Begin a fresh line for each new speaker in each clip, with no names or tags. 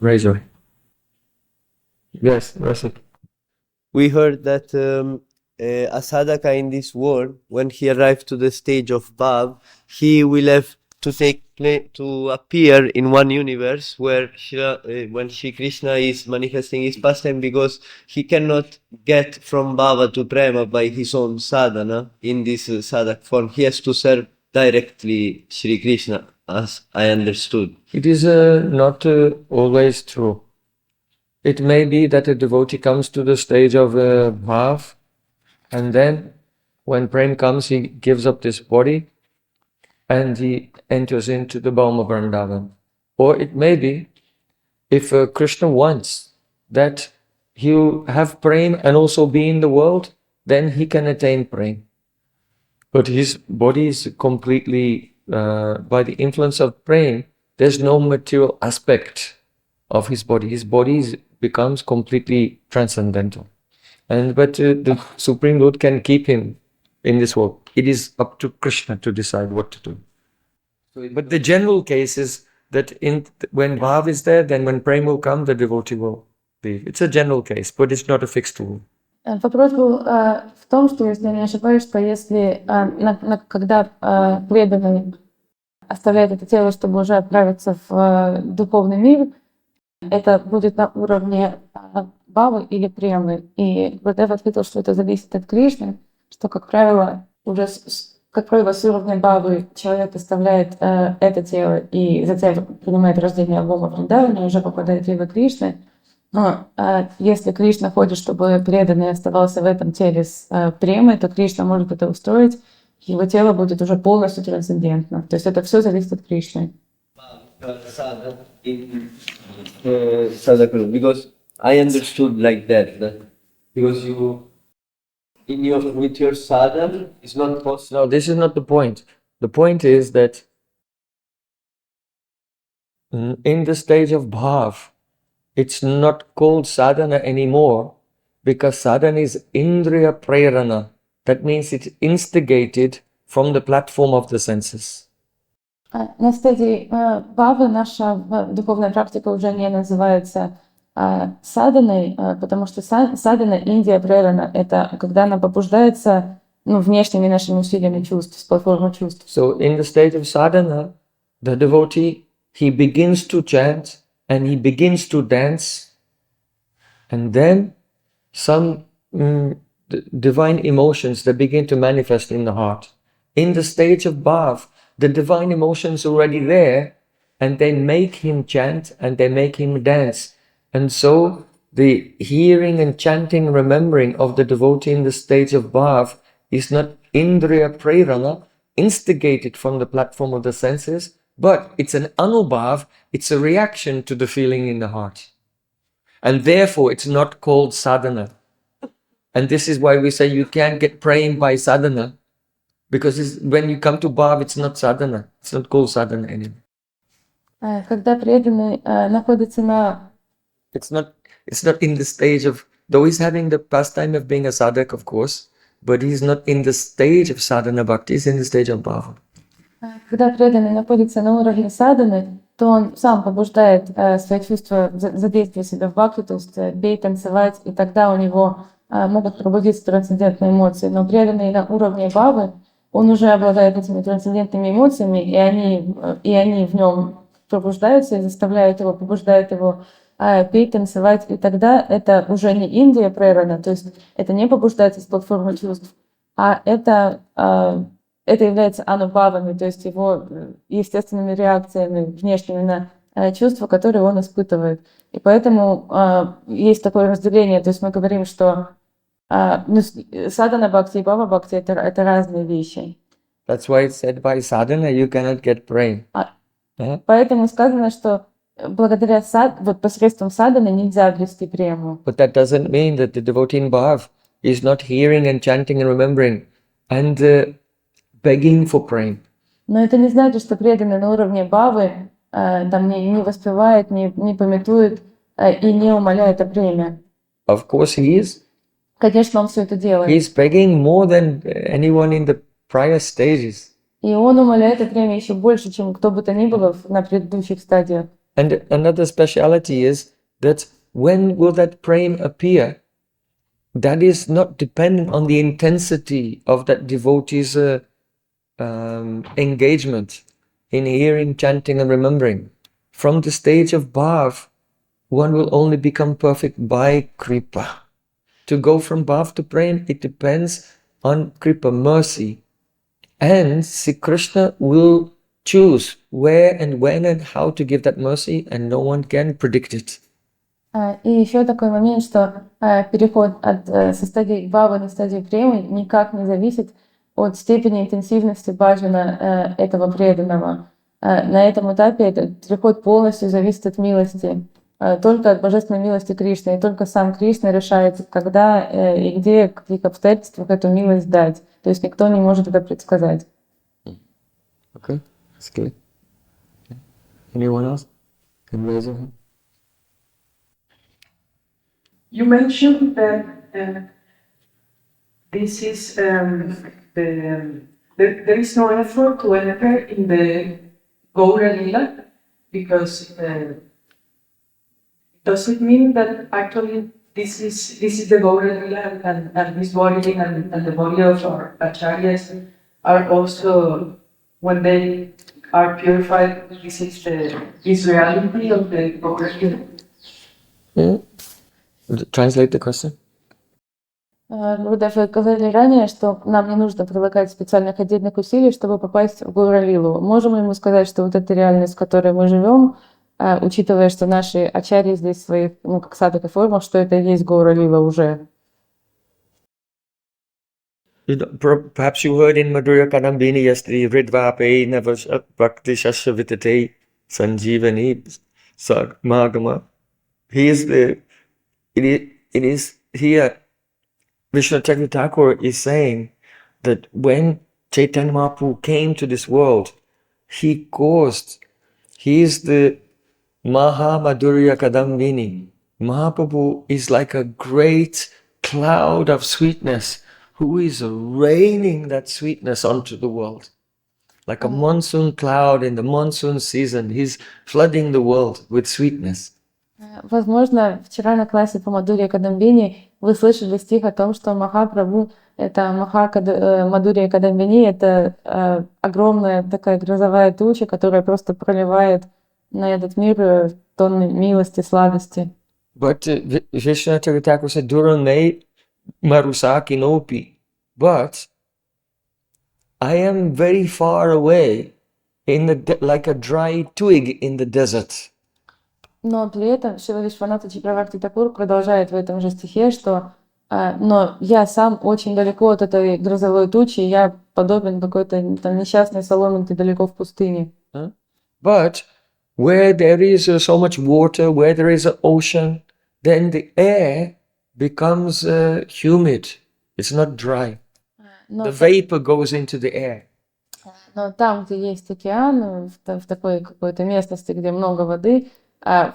raise your hand. Yes, Rasa.
We heard that a sadhaka in this world, when he arrives to the stage of Bhav, he will have to appear in one universe where when Shri Krishna is manifesting his pastime, because he cannot get from Bhava to Prema by his own sadhana in this sadhak form. He has to serve directly Shri Krishna, as I understood.
It is not always true. It may be that a devotee comes to the stage of Bhav, and then when Prem comes, he gives up this body and he enters into the Bhauma Vrindavan. Or it may be, if Krishna wants that he'll have Prem and also be in the world, then he can attain Prem. But his body is completely, by the influence of Prem, there's no material aspect of his body. His body becomes completely transcendental. But the Supreme Lord can keep him in this world. It is up to Krishna to decide what to do. But the general case is that when Bhav is there, then when Prem will come, the devotee will leave. It's a general case, but it's not a fixed rule.
Вопрос был в том, что, если я не ошибаюсь, что если, когда преданный оставляет это тело, чтобы уже отправиться в духовный мир, это будет на уровне Бхавы или Премы. И Гурудев ответил, что это зависит от Кришны, что, как правило, с уровня Бхавы человек оставляет это тело и затем принимает рождение в Бхава Вриндаване, уже попадает в Лилы Кришны. Но если Кришна хочет, чтобы преданный оставался в этом теле с Премой, то Кришна может это устроить, его тело будет уже полностью трансцендентно. То есть это все зависит от Кришны.
Because I understood like that because with your sadhana, it's not possible.
No, this is not the point. The point is that in the stage of Bhav, it's not called sadhana anymore, because sadhana is indriya prerana. That means it's instigated from the platform of the senses.
На стадии Бхавы наша духовная практика уже не называется саданой, потому что садана, Индия, прерана — это когда она побуждается внешними нашими усилиями чувств, с платформы чувств.
So in the stage of sadhana, the devotee, he begins to chant and he begins to dance, and then some divine emotions that begin to manifest in the heart. In the stage of Bhav, the divine emotions are already there, and they make him chant and they make him dance. And so the hearing and chanting, remembering of the devotee in the stage of Bhav is not indriya prerana, instigated from the platform of the senses, but it's an anubhav, it's a reaction to the feeling in the heart. And therefore it's not called sadhana. And this is why we say you can't get praying by sadhana, because when you come to Bhav, it's not sadhana, it's not called sadhana anymore.
Когда преданный находится на...
It's not in the stage of, though he's having the pastime of being a sadhak, of course, but he's not in the stage of sadhana bhakti, he's in the stage of bhava.
Когда преданный находится на уровне садханы, то он сам побуждает свои чувства задействовать себя в бхакти, то есть петь, танцевать, и тогда у него могут пробудиться трансцендентные эмоции. Но преданный на уровне бхавы, он уже обладает этими трансцендентными эмоциями, и они в нем пробуждаются и побуждают его петь, танцевать, и тогда это уже не Индия прерана, то есть это не побуждается с платформы чувств, а это является анубхавами, то есть его естественными реакциями внешними на чувства, которые он испытывает. И поэтому есть такое разделение, то есть мы говорим, что садхана бхакти и бхава бхакти это разные вещи.
That's why it's said by sadhana you cannot get prema.
Поэтому сказано, что благодаря посредством садханы нельзя обрести прему.
But that doesn't mean that the devotee in Bhav is not hearing and chanting and remembering and begging for prema.
Но это не значит, что преданный на уровне бхавы там не воспевает, не памятует и не умоляет о преме.
Of course he is.
Конечно, он все это делает.
He is begging more than anyone in the prior stages.
И он умоляет о преме еще больше, чем кто бы то ни было на предыдущих стадиях.
And another speciality is that when will that prema appear? That is not dependent on the intensity of that devotee's engagement in hearing, chanting, and remembering. From the stage of bhav, one will only become perfect by kripa. To go from bhav to prem, it depends on kripa, mercy. And Sri Krishna will choose where and when and how to give that mercy, and no one can predict it.
И еще такой момент, что переход со стадии бхавы на стадию премы никак не зависит от степени интенсивности баджана этого преданного. На этом этапе этот переход полностью зависит от милости, только от божественной милости Кришны, и только сам Кришна решает, когда и где, в каких обстоятельствах эту милость дать. То есть никто не может это предсказать.
Okay, that's clear. Anyone else? Can raise your hand?
You mentioned that this is there is no effort to enter in the Goura-lila because does it mean that actually this is the Goura-lila and this body and the body of our acharyas are also, when they are purified, this is this reality of the Goura-lila?
Translate the question.
Вы даже сказали ранее, что нам не нужно прилагать специальных отдельных усилий, чтобы попасть в Гоура-лилу. Можем ли мы сказать, что вот эта реальность, в которой мы живем, учитывая, что наши ачарьи здесь в своих, как садхака формах, что это и есть Гоура-лила уже?
Perhaps you heard in Madhurya Kadambini yesterday, Ridvape Navas Bhakti Shashavitate Sanjivani Magama. It is here, Vishnu Thakur is saying that when Chaitanya Mahaprabhu came to this world, he is the Maha Madhurya Kadambini. Mahaprabhu is like a great cloud of sweetness who is raining that sweetness onto the world. Like a monsoon cloud in the monsoon season, he's flooding the world with sweetness.
Возможно, вчера на классе по Мадхурья Кадамбини вы слышали стих о том, что Махапрабху, это Мадхурья Кадамбини, это огромная такая грозовая туча, которая просто проливает на этот мир тонны милости, сладости.
But Vishnu Thakur said, Durane Marusaki Nopi. But I am very far away, like a dry twig in the desert.
Но при этом Шрила Вишванатха Чакраварти Такур продолжает в этом же стихе, что но я сам очень далеко от этой грозовой тучи, я подобен какой-то там несчастной соломинке далеко в пустыне.
But where there is so much water, where there is an ocean, then the air becomes humid. It's not dry. The vapor goes into the air.
Но там, где есть океан, в такой какой-то местности, где много воды,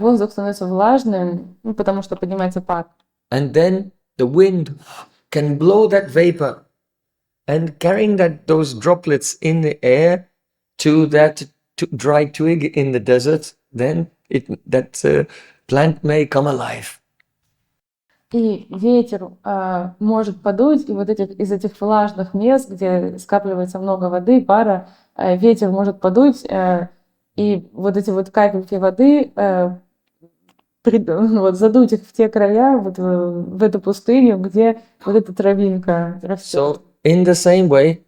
воздух становится влажным, потому что поднимается пар.
And then the wind can blow that vapor and carrying those droplets in the air to that dry twig in the desert, then that plant may come alive.
И ветер может подуть, и вот из этих влажных мест, где скапливается много воды, пара, ветер может подуть, и вот эти вот капельки воды задуть их в те края, вот в эту пустыню, где вот эта травинка растет.
So, in the same way,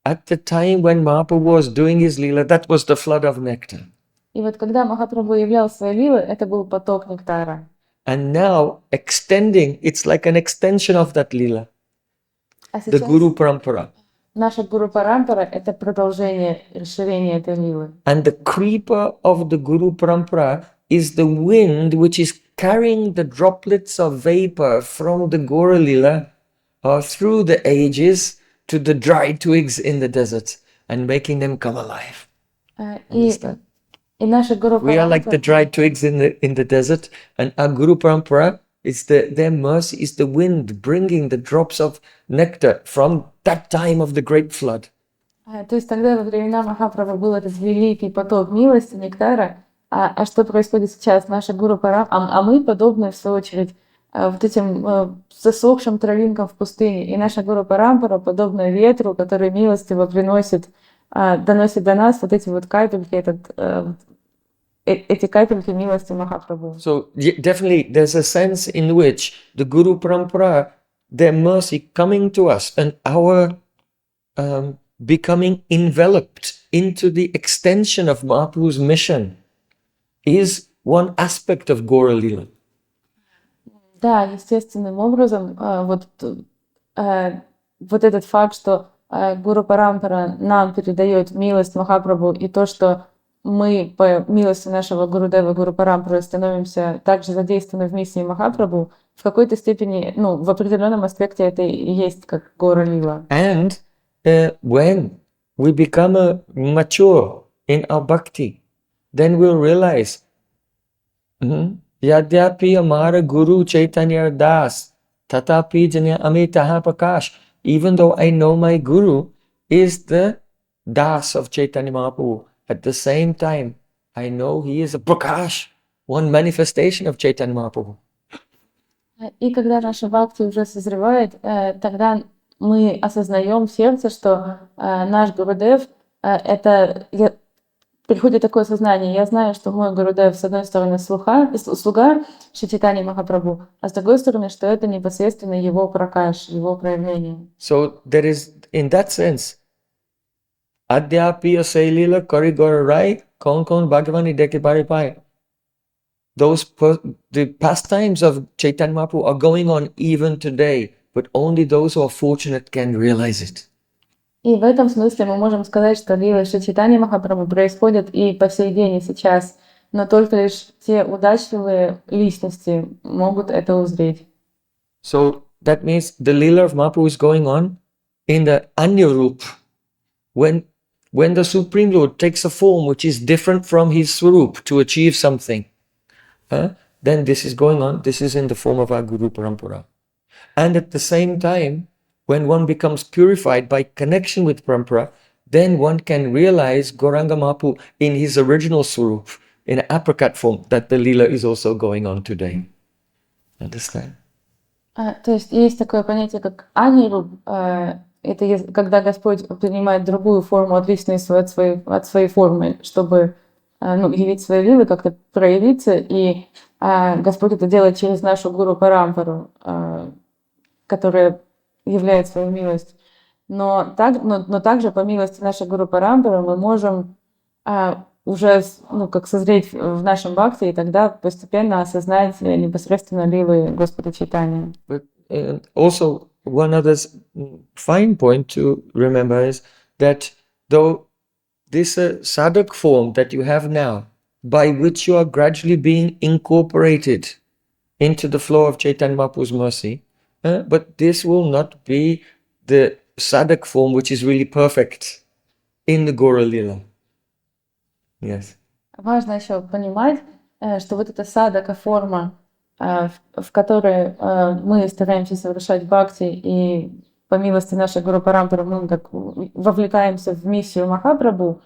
at the time when Mahaprabhu was doing his lila, that was the flood of nectar.
И вот когда Махапрабху являл свои лилы, это был поток нектара.
And now, extending, it's like an extension of that lila, the Guru-parampara.
Наша Гуру-парампара — это продолжение, расширение этой лилы.
And the creeper of the Guru-parampara is the wind which is carrying the droplets of vapor from the Goura-lila through the ages to the dry twigs in the desert and making them come alive. Understand?
И наша Гуру-парампара...
We are like the dry twigs in the desert, and our Guru-parampara is their mercy is the wind bringing the drops of nectar from that time of the great flood.
То есть тогда во времена Махапрабху был этот великий поток милости, нектара, А что происходит сейчас? Наша а мы подобны, в свою очередь, вот этим засохшим травинкам в пустыне. И наша Гуру-парампара подобна ветру, который милостиво доносит до нас вот эти вот капельки, эти капельки милости Махапрабху.
So definitely there's a sense in which the Guru-parampara, their mercy coming to us and our becoming enveloped into the extension of Mahaprabhu's mission is one aspect of Goura-lila.
Да, естественным образом, вот этот факт, что Гуру-парампара нам передает милость Махапрабху, и то, что мы по милости нашего Гурудева Гуру-парампары становимся также задействованы в миссии Махапрабху, в какой-то степени, в определенном аспекте это и есть как Гоура-лила.
And when we become mature in our bhakti, then we'll realize, Yadyapi Amara Guru Chaitanya Das, Tatapi Janya Amitaha Prakash. Even though I know my Guru is the Das of Chaitanya Mahaprabhu, at the same time, I know he is a Prakash, one manifestation of Chaitanya Mahaprabhu.
И когда наша бхакти уже созревает, тогда мы осознаем в сердце, что наш Гурудев приходит такое сознание. Я знаю, что мой Гурудев, с одной стороны, слуга Шри Чайтаньи Махапрабху, а с другой стороны, что это непосредственно его пракаш, его проявление.
So there is, in that sense, Adhyapiya Sailila Karigora Rai Kon Kon Bhagavani Deki Bari Pai. The pastimes of Chaitanya Mahaprabhu are going on even today, but only those who are fortunate can realize it.
И в этом смысле мы можем сказать, что лилы Шри Чайтаньи Махапрабху происходят и по сей день, и сейчас, но только лишь те удачливые личности могут это узреть.
So that means the lila of Mahaprabhu is going on in the Anya-rup. When the Supreme Lord takes a form which is different from his Swarup to achieve something, then this is going on, this is in the form of our Guru-parampara. And at the same time, when one becomes purified by connection with Parampara, then one can realize Gauranga Mahaprabhu in his original Swarup, in an apricot form, that the Leela is also going on today. Understand?
То есть есть такое понятие, как анируб. Это когда Господь принимает другую форму, отличную от своей формы, чтобы явить свои лилы, как-то проявиться. И Господь это делает через нашу Гуру-парампару, которая являет свою милость. Но также по милости нашей Гуру-парампары мы можем уже созреть в нашем бхакти и тогда постепенно осознать непосредственно лилы Господа Чайтаньи.
But also one other fine point to remember is that though this sadhak form that you have now, by which you are gradually being incorporated into the flow of Chaitanya Mahaprabhu's mercy, but this will not be the sadhak form which is really perfect in the Goura-lila. Yes.
Важно еще понимать, что вот эта садака форма, в которой мы стараемся совершать бхакти, и по милости нашей Гуру-парампары мы так вовлекаемся в миссию Махапрабху,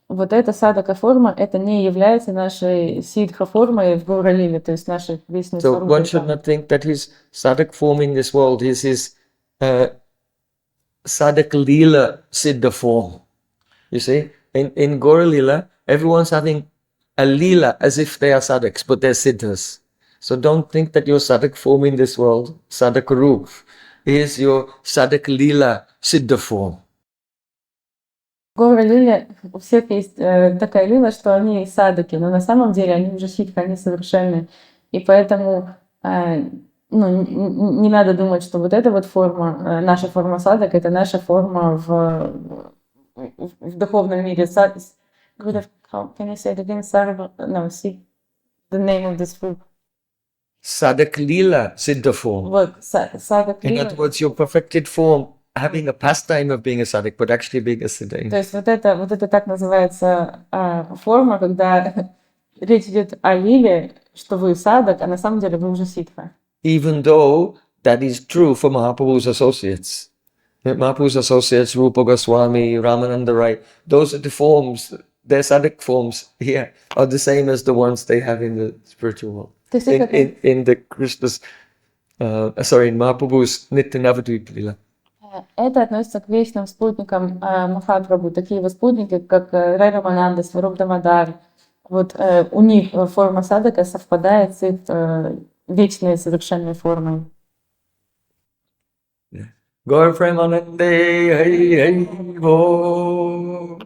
вот эта садака форма, это не является нашей сидха формой в Гоура-лиле, то есть нашей весной
So one should not think that his sadhak form in this world is his sadhak lila siddha form. You see, in Goura-lila, everyone's having a lila as if they are sadhaks, but they're siddhas. So don't think that your sadhak form in this world, sadhak roop, is your sadhak lila siddha form.
В Гоура-лиле у всех есть такая лила, что они садаки, но на самом деле они уже ситха, они совершенны. И поэтому не надо думать, что вот эта вот форма, наша форма садак, это наша форма в духовном мире. Can you say it again? No, see the name of this group.
Sadhak lila siddha form.
Вот, садак
In
лила.
other words, your perfected form, having a pastime of being a sadhak, but actually being a siddha.
То есть вот это так называется форма, когда речь идет о лиле, что вы садак, а на самом деле вы уже ситха.
Even though that is true for Mahaprabhu's associates. Mahaprabhu's associates, Rupa Goswami, Ramananda Rai, those are the forms their sadhak forms here are the same as the ones they have in the spiritual world.
То есть их это,
In the Krishna's, in Mahaprabhu's Nitya Navadvip Lila.
это относится к вечным спутникам Махапрабху, такие его спутники, как Рай Рамананда, Сваруб Дамодар. Вот у них форма садака совпадает с их вечной совершенной формой.
Gaur Premanande, Hari Hari Bo.